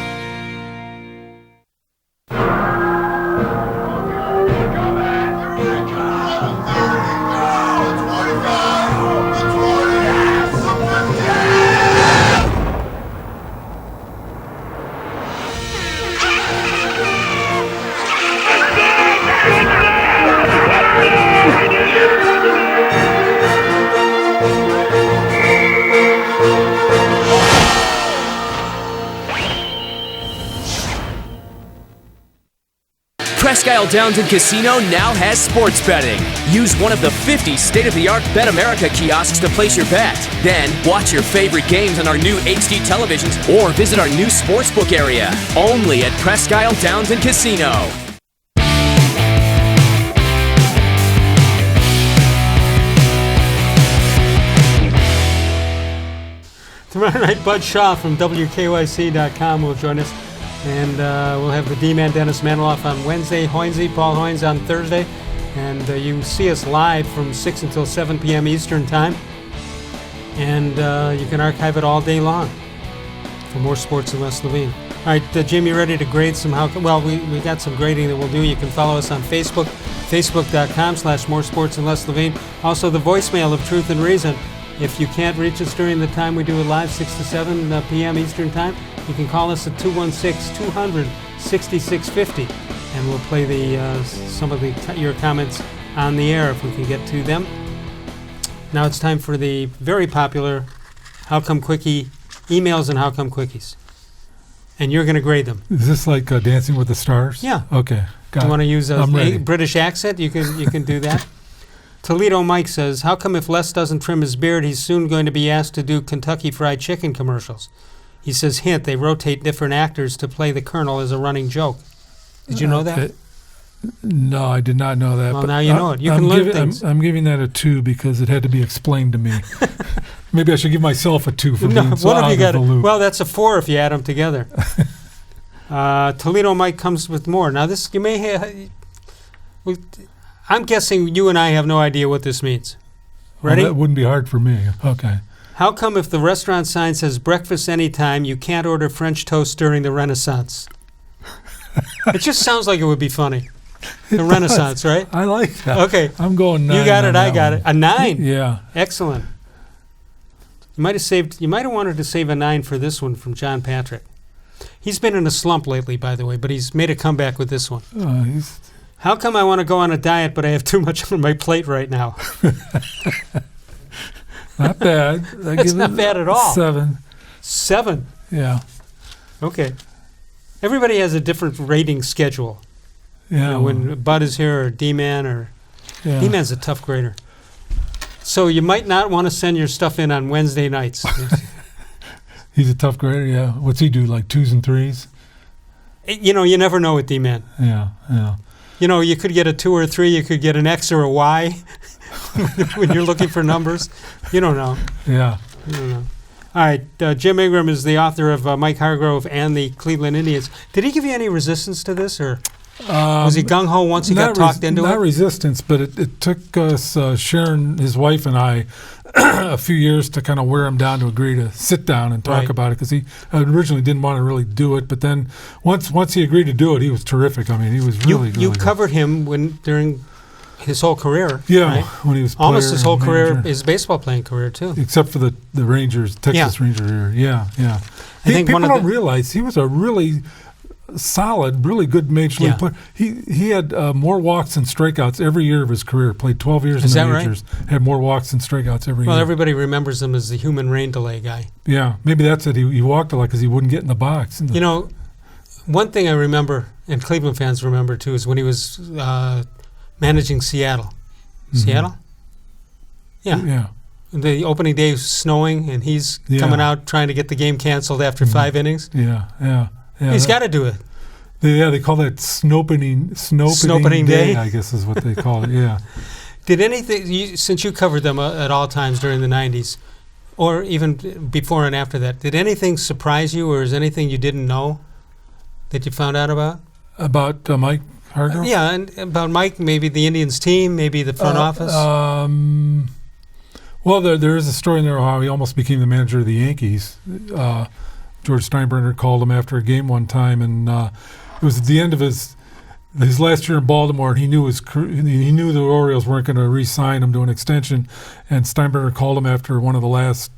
Isle Downs and Casino now has sports betting. Use one of the 50 state-of-the-art Bet America kiosks to place your bet. Then, watch your favorite games on our new HD televisions or visit our new sportsbook area. Only at Presque Isle Downs and Casino. Tomorrow night, Bud Shaw from WKYC.com will join us. And we'll have the D-Man Dennis Maniloff on Wednesday, Paul Hoynes on Thursday. And you see us live from 6 until 7 p.m. Eastern Time. And you can archive it all day long for more sports and less Levine. All right, Jim, you ready to grade some? We got some grading that we'll do. You can follow us on Facebook, facebook.com/more sports and less Levine. Also, the voicemail of Truth and Reason. If you can't reach us during the time we do it live, 6 to 7 p.m. Eastern Time, you can call us at 216-200-6650, and we'll play some of your comments on the air if we can get to them. Now it's time for the very popular How Come Quickie emails and How Come Quickies. And you're going to grade them. Is this like Dancing with the Stars? Yeah. Okay. You want to use a British accent? You can do that. Toledo Mike says, how come if Les doesn't trim his beard, he's soon going to be asked to do Kentucky Fried Chicken commercials? He says, hint, they rotate different actors to play the Colonel as a running joke. Did you know that? No, I did not know that. Well, now you know it. You can learn things. I'm giving that a 2 because it had to be explained to me. Maybe I should give myself a 2 for being so out of the loop. Well, that's a 4 if you add them together. Toledo Mike comes with more. Now, this you may have... I'm guessing you and I have no idea what this means. Ready? Well, that wouldn't be hard for me. Okay. How come if the restaurant sign says breakfast anytime, you can't order French toast during the Renaissance? It just sounds like it would be funny. The Renaissance, right? I like that. Okay. I'm going 9. You got it, I got it. A 9? Yeah. Excellent. You might have wanted to save a 9 for this one from John Patrick. He's been in a slump lately, by the way, but he's made a comeback with this one. How come I want to go on a diet, but I have too much on my plate right now? Not bad. That's not bad at all. 7. 7? Yeah. Okay. Everybody has a different rating schedule. Yeah. When Bud is here or D-Man or... Yeah. D-Man's a tough grader. So you might not want to send your stuff in on Wednesday nights. He's a tough grader, yeah. What's he do, like 2s and 3s? You never know with D-Man. Yeah. You could get a 2 or a 3, you could get an X or a Y when you're looking for numbers. You don't know. Yeah. You don't know. All right, Jim Ingraham is the author of Mike Hargrove and the Cleveland Indians. Did he give you any resistance to this, or was he gung-ho once he got talked into it? Not resistance, but it took us, Sharon, his wife, and I, a few years to kind of wear him down to agree to sit down and talk about it, because he originally didn't want to really do it, but then once he agreed to do it, he was terrific. I mean, he was really good. You covered him during his whole career. Yeah, right? when he was almost his whole career, manager. his baseball playing career too. Except for the Rangers, Texas Ranger era. Yeah. I think people don't realize he was a really solid, really good major league player. He had more walks and strikeouts every year of his career. Played 12 years in the majors. Right? Had more walks and strikeouts every year. Well, everybody remembers him as the human rain delay guy. Yeah, maybe that's it. He walked a lot because he wouldn't get in the box. One thing I remember, and Cleveland fans remember too, is when he was managing Seattle. Mm-hmm. Seattle? Yeah. The opening day was snowing, and he's coming out trying to get the game canceled after 5 innings. Yeah. He's got to do it. They call that snopening day, I guess is what they call it, yeah. Did anything, since you covered them at all times during the 90s, or even before and after that, did anything surprise you, or is anything you didn't know that you found out about? About Mike Hargrove? Yeah, and about Mike, maybe the Indians team, maybe the front office? Well, there is a story in there how he almost became the manager of the Yankees. George Steinbrenner called him after a game one time, and it was at the end of his last year in Baltimore. And he knew the Orioles weren't going to re-sign him to an extension, and Steinbrenner called him after one of the last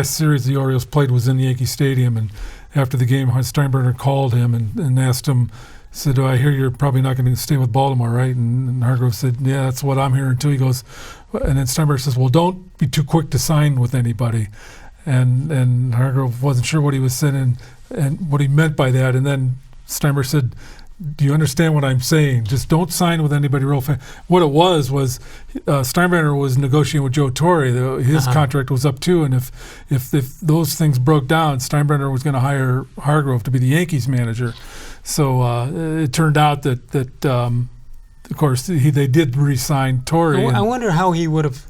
series the Orioles played was in Yankee Stadium. And after the game, Steinbrenner called him and asked him, said, I hear you're probably not going to stay with Baltimore, right? And Hargrove said, yeah, that's what I'm hearing too. He goes, and then Steinbrenner says, well, don't be too quick to sign with anybody. And Hargrove wasn't sure what he was saying and what he meant by that. And then Steinbrenner said, do you understand what I'm saying? Just don't sign with anybody real fast. What it was Steinbrenner was negotiating with Joe Torre. His contract was up too, and if those things broke down, Steinbrenner was going to hire Hargrove to be the Yankees manager. So it turned out that of course they did re-sign Torre. I wonder how he would have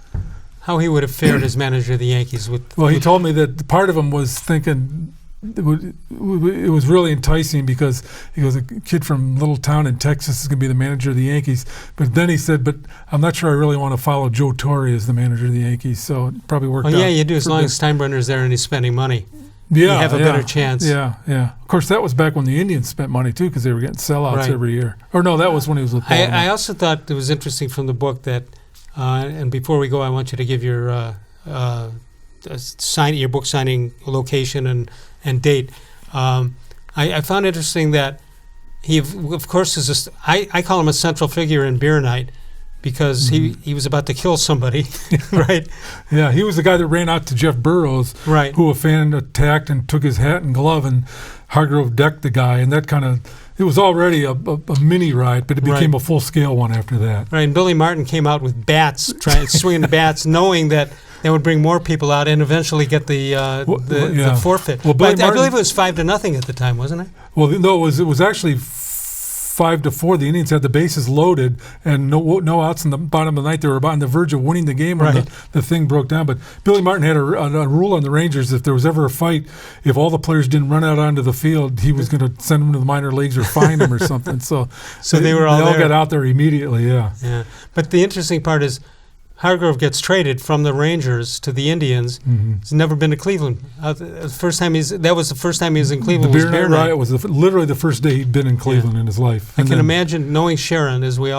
fared as manager of the Yankees. He told me that part of him was thinking it was really enticing because he goes, a kid from a little town in Texas is going to be the manager of the Yankees. But then he said, but I'm not sure I really want to follow Joe Torre as the manager of the Yankees. So it probably worked out. Yeah, you do, as long as Steinbrenner's there and he's spending money. Yeah, you have a better chance. Yeah. Of course, that was back when the Indians spent money, too, because they were getting sellouts every year. Or no, that was when he was with Baltimore. I also thought it was interesting from the book that, and before we go, I want you to give your your book signing location and date. I found interesting that he, of course, is I call him a central figure in Beer Night because he was about to kill somebody, right? Yeah, he was the guy that ran out to Jeff Burroughs, right? Who a fan attacked and took his hat and glove, and Hargrove decked the guy, and that kind of, it was already a mini riot, but it became a full-scale one after that. Right, and Billy Martin came out with bats, swinging bats, knowing that they would bring more people out and eventually get the forfeit. Well, but I believe it was 5-0 at the time, wasn't it? Well, no, it was actually 5-4. The Indians had the bases loaded and no outs in the bottom of the ninth. They were about on the verge of winning the game when the thing broke down. But Billy Martin had a rule on the Rangers: if there was ever a fight, if all the players didn't run out onto the field, he was going to send them to the minor leagues or fine them or something. So they were all there. They all got out there immediately. Yeah. But the interesting part is, Hargrove gets traded from the Rangers to the Indians. Mm-hmm. He's never been to Cleveland. That was the first time he was in Cleveland. The Beer Night was literally the first day he'd been in Cleveland in his life. I can imagine knowing Sharon as we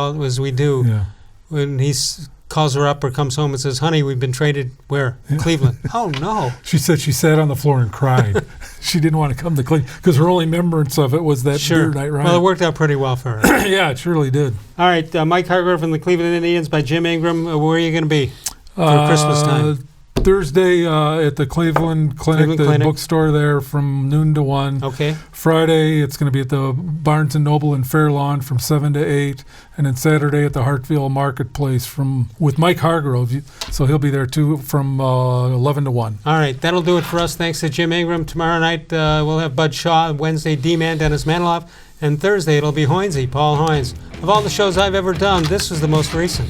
do, when he calls her up or comes home and says, "Honey, we've been traded where? Cleveland." Oh no! She said she sat on the floor and cried. She didn't want to come to Cleveland because her only remembrance of it was that Beer Night riot. Well, it worked out pretty well for her. Yeah, it surely did. All right, Mike Hargrove and the Cleveland Indians by Jim Ingraham. Where are you going to be for Christmas time? Thursday at the Cleveland Clinic, bookstore there from noon to 1. Okay. Friday, it's going to be at the Barnes & Noble in Fair Lawn from 7 to 8. And then Saturday at the Hartville Marketplace with Mike Hargrove. So he'll be there, too, from 11 to 1. All right. That'll do it for us. Thanks to Jim Ingraham. Tomorrow night, we'll have Bud Shaw. Wednesday, D-Man, Dennis Maniloff. And Thursday, it'll be Hoynesy, Paul Hoynes. Of all the shows I've ever done, this was the most recent.